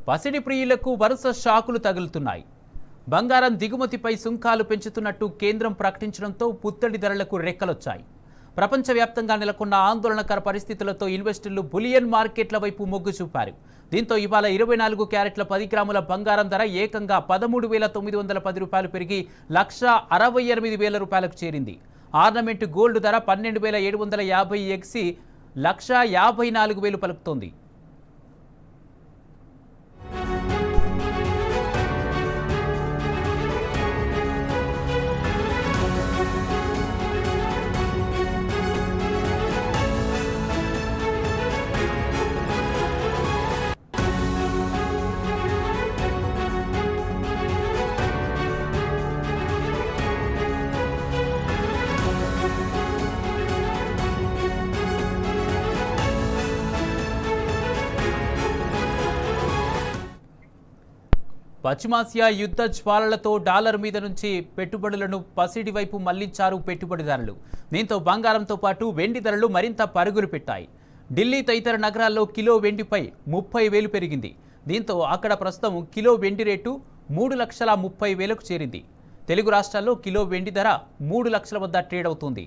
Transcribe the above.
పసిడి ప్రియులకు వరుస షాకులు తగులుతున్నాయి. బంగారం దిగుమతిపై సుంకాలు పెంచుతున్నట్టు కేంద్రం ప్రకటించడంతో పుత్తడి ధరలకు రెక్కలొచ్చాయి. ప్రపంచవ్యాప్తంగా నెలకొన్న ఆందోళనకర పరిస్థితులతో ఇన్వెస్టర్లు బులియన్ మార్కెట్ల వైపు మొగ్గు చూపారు. దీంతో ఇవాళ 24 క్యారెట్ల 10 గ్రాముల బంగారం ధర ఏకంగా 13,910 రూపాయలు పెరిగి ₹1,68,000 చేరింది. ఆర్నమెంట్ గోల్డ్ ధర 12,750 ఎగ్సి ₹1,54,000 పలుకుతోంది. పశ్చిమాసియా యుద్ధ జ్వాలలతో డాలర్ మీద నుంచి పెట్టుబడులను పసిడి వైపు మళ్లించారు పెట్టుబడిదారులు. దీంతో బంగారంతో పాటు వెండి ధరలు మరింత పరుగులు పెట్టాయి. ఢిల్లీ తదితర నగరాల్లో కిలో వెండిపై 30,000 పెరిగింది. దీంతో అక్కడ ప్రస్తుతం కిలో వెండి రేటు 3,30,000కు చేరింది. తెలుగు రాష్ట్రాల్లో కిలో వెండి ధర 3 లక్షల వద్ద ట్రేడ్ అవుతుంది.